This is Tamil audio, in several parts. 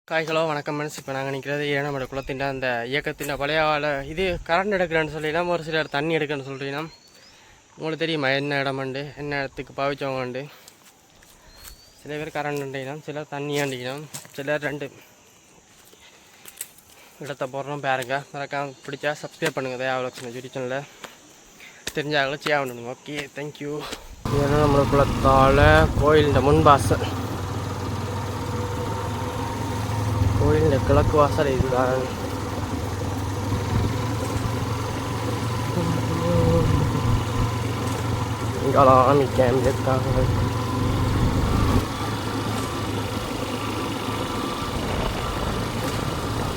ஹலோ வணக்கம் மனசு. இப்போ நாங்கள் நிற்கிறது ஏனமட குளத்தின் அந்த இயக்கத்தின் பழைய இது கரண்ட் எடுக்கிறேன்னு சொல்லிடலாம். ஒரு சிலர் தண்ணி எடுக்கிறேன்னு சொல்கிறீங்கன்னா உங்களுக்கு தெரியுமா என்ன இடமண்டு என்ன இடத்துக்கு பாவிச்சவங்கண்டு. சில பேர் கரண்ட் அண்டிக்கணும், சிலர் தண்ணி அண்டிக்கணும், சிலர் ரெண்டு இடத்த போடுறோம். பாருங்க, மறக்காம பிடிச்சா சப்ஸ்கிரைப் பண்ணுங்கள். தேவையான யூடியூப் சேனலில் தெரிஞ்சாங்களும் செய்ய வேணும். Okay, thank you. ஏனமட குளத்தால் கோயில் இந்த முன்பாசல், கோயிலின் கிழக்கு வாசல் இதுதான். இங்கெல்லாம் கேம்ப் இருக்காங்க.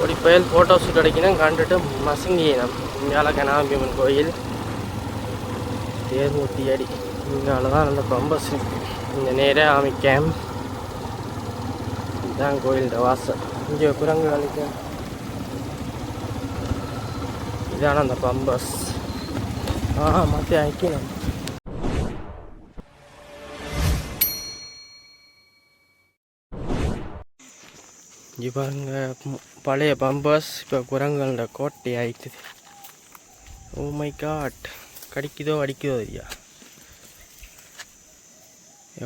ஒரு புயல் ஃபோட்டோ ஷூட் அடிக்கணும் கண்டுட்டு மசங்கினோம். இங்கால கனாம்பியம்மன் கோயில் தேர்மூர்த்தி அடி. இங்கால தான் நல்ல பம்பஸ் இருக்கு. இந்த நேராக ஆமி கேம்ப் இதுதான் கோயிலோட வாசல். இங்கே குரங்கு அழிக்க இதான அந்த பம்பஸ். மற்ற ஐக்கியம் இங்கே பாருங்க, பழைய பம்பஸ் இப்போ குரங்குகளோட கோட்டை ஆயிடுது. ஓ மை காட், கடிக்குதோ அடிக்குதோ ஐயா.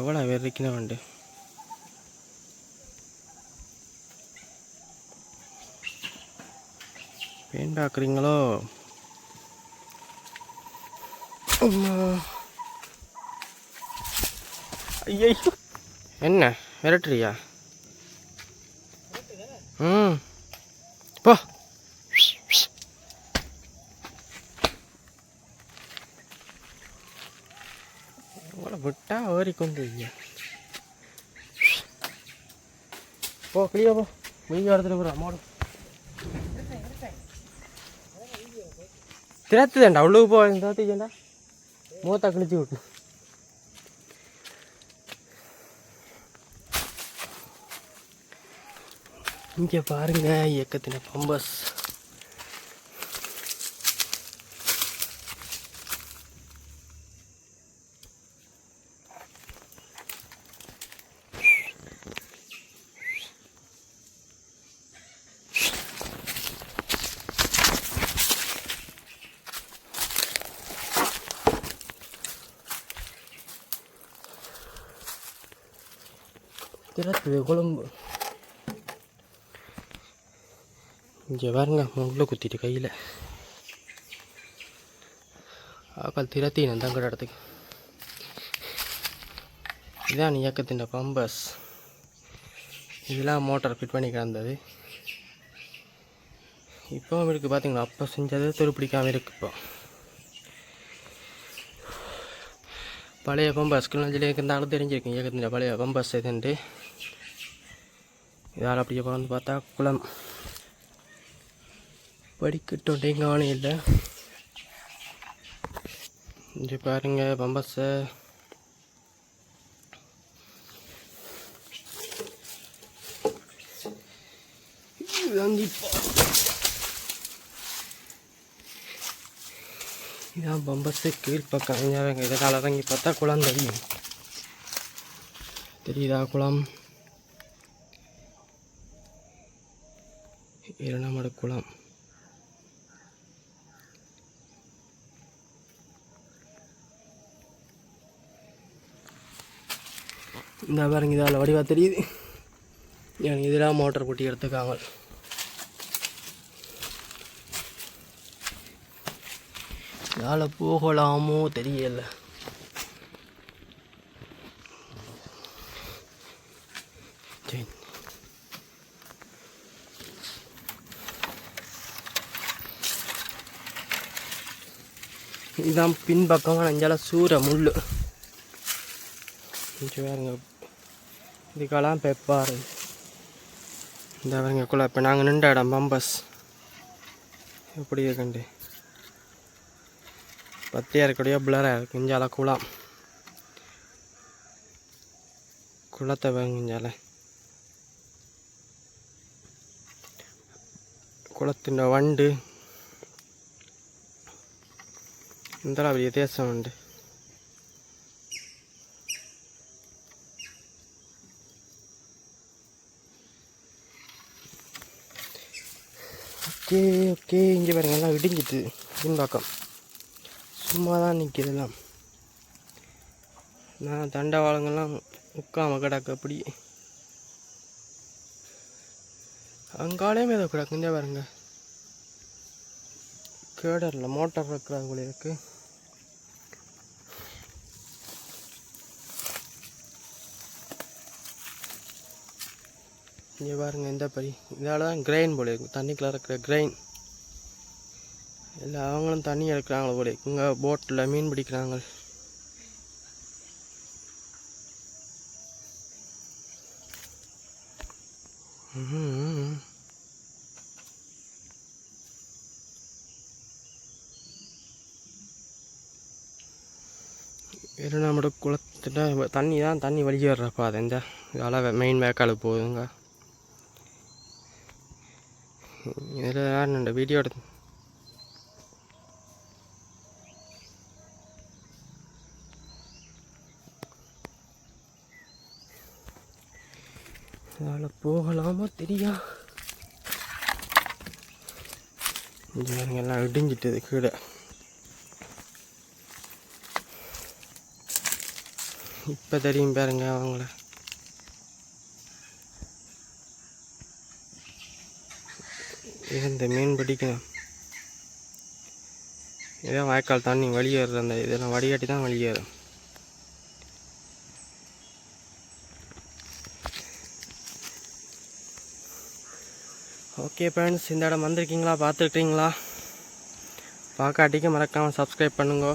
எவ்வளோ வெறிக்கணும் உண்டு. பேன் பார்க்குறீங்களோ? ஐயோ, என்ன விரட்டுறியா? போ. விட்டா ஓரி கொண்டு போ, கிளியா போ. முடிஞ்ச வரத்துல ஒரு அம்மாவோட திறத்துதேண்டா உள்ளுக்கு போ. திறத்துக்கேண்டா மூத்தா கிழிச்சு விட்டு. இங்கே பாருங்க இயக்கத்தின பம்பஸ். திறத்துது குழம்பு. இங்கே பாருங்க, முள்ள குத்திட்டு கையில் ஆக்கள் திறத்தின தங்கட இடத்துக்கு. இதான் இயக்கத்தின் பம்பஸ். இதெல்லாம் மோட்டார் ஃபிட் பண்ணி கிடந்தது. இப்போவும் இருக்குது பார்த்தீங்களா, அப்போ செஞ்சது துருப்பிடிக்காமல் இருக்குது. இப்போ பழைய பம்பஸ் கிளஞ்சிலே இருந்தாலும் தெரிஞ்சிருக்கும் இயக்கத்தின் பழைய பம்பஸ் இதுன்ட்டு. இதால் அப்படியே வந்து பார்த்தா குளம் படிக்கட்டோண்டே காணி இல்லை. இங்கே பாருங்க பம்பஸை. இதான் பம்பஸு கீழ்ப்பக்கம். இதனால் இறங்கி பார்த்தா குளம் தெரியும். தெரியுதா குளம்? இரண்டாமடு குளம். இந்த பாருங்க, இதால் வடிவாக தெரியுது. எனக்கு இதெல்லாம் மோட்டர் குட்டி எடுத்துக்காங்க. இதால் போகலாமோ தெரியல. சரி, இதுதான் பின்பக்கம். நெஞ்சால சூற முள். பாருங்க, இதுக்கெல்லாம் பெப்பாரு. இந்த பாருங்க குளம். இப்போ நாங்கள் நின்ற இடம் பம்பஸ் எப்படி இருக்குண்டு பத்தியாக இருக்கக்கூடிய பிளராக இருக்கு. இஞ்சால குளம். குளத்தை பாருங்க, இஞ்சால குளத்தின் வண்டு இந்த வித்தியாசம் உண்டு. ஓகே ஓகே, இங்கே பாருங்க எல்லாம் இடிஞ்சிட்டு பின்பக்கம் சும்மா தான் நிற்கிறதெல்லாம். நான் தண்டவாளங்கள்லாம் உட்காம கிடக்கு. அப்படி அங்காலையும் ஏதோ கிடக்கு. இங்கே பாருங்க கேடரில் மோட்டார் இருக்கிறது போல இருக்குது. இங்கே பாருங்கள் இந்த படி, இதால் தான் கிரெயின் போல இருக்கும், தண்ணிக்குள்ளே இருக்கிற கிரெயின். இல்லை அவங்களும் தண்ணி எடுக்கிறாங்களோ போல இங்கே போட்டில் மீன் பிடிக்கிறாங்க. நம்மளோட குளத்துட்ட தண்ணி தான், தண்ணி வலிக்கு வர்றப்பா. அது இந்த இதால் மெயின் வேக்காலுக்கு போகுதுங்க. இதில் யார் இந்த வீடியோ எடுத்து அதில் போகலாமா தெரியா. எல்லாம் இடிஞ்சிட்டது கீழே. இப்போ தெரியும் பாருங்க அவங்கள. இந்த மீன் பிடிக்கணும். இதே வாய்க்கால் தண்ணி வெளியேறுற அந்த இதெல்லாம் வடிகாட்டி தான் வெளியேறும். ஓகே ஃப்ரெண்ட்ஸ், இந்த இடம் வந்திருக்கீங்களா, பார்த்துருக்கீங்களா? பார்க்காட்டிக்க மறக்காமல் சப்ஸ்கிரைப் பண்ணுங்க.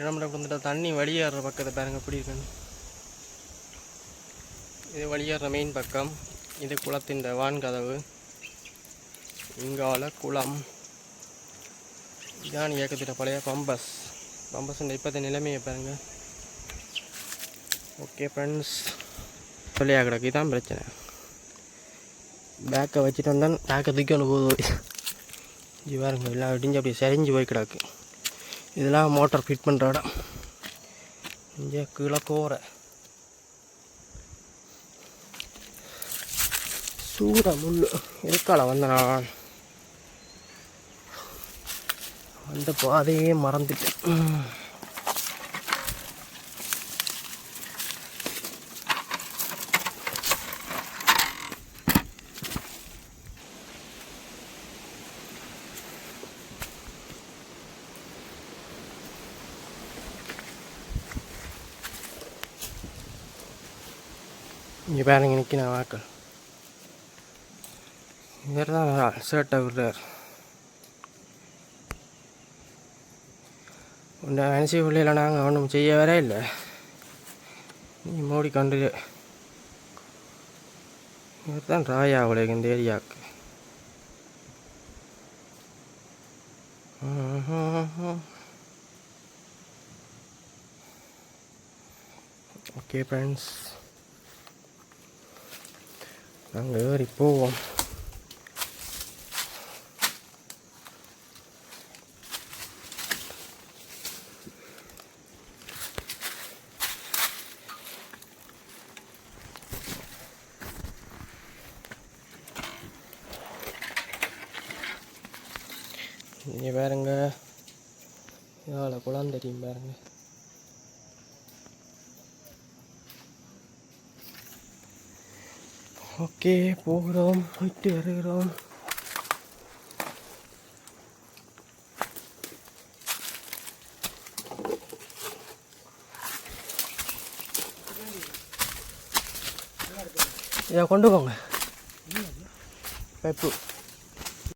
நம்மள வந்துட்டு தண்ணி வெளியேற பக்கத்தை பாருங்க எப்படி இருக்குன்னு. இது வெளியேற மெயின் பக்கம். இது குளத்தின் வான்கதவு. இங்கால குளம். இதான் இயக்கத்திட்ட பழைய பம்பஸ். இப்போத்த நிலைமையை பாருங்க. ஓகே ஃப்ரெண்ட்ஸ், சொல்லியா கிடக்கு. இதுதான் பிரச்சனை. பேக்கை வச்சுட்டு வந்தால் பேக்கை தூக்கி ஒன்று போகுது. இது பாருங்க எல்லாம் இடிஞ்சு அப்படி சரிஞ்சு போய் கிடக்கு. இதெல்லாம் மோட்டார் ஃபிட் பண்ணுற இடம். இங்கே கீழே கோரை சூட முள். எதுக்கால வந்தேன் அந்த பாதையே மறந்துட்டேன். இங்கே பாருங்க நிற்கின வாக்கள். இவர் தான் சேட்டை விடுறார். உண்ட மனசி பிள்ளையில் நாங்கள் ஒன்றும் செய்ய வரே இல்லை. நீ மூடி கண்டு. இவர் தான் ராயா உலக இந்த ஏரியாவுக்கு. ஓகே ஃப்ரெண்ட்ஸ், நாங்கள் ஏறி போவோம். இங்கே பாருங்க எவ்வளோ குளம் தெரியும் பாருங்க. ஓகே போகிறோம், போயிட்டு வருகிறோம். இதை கொண்டு போங்க பைப்பு.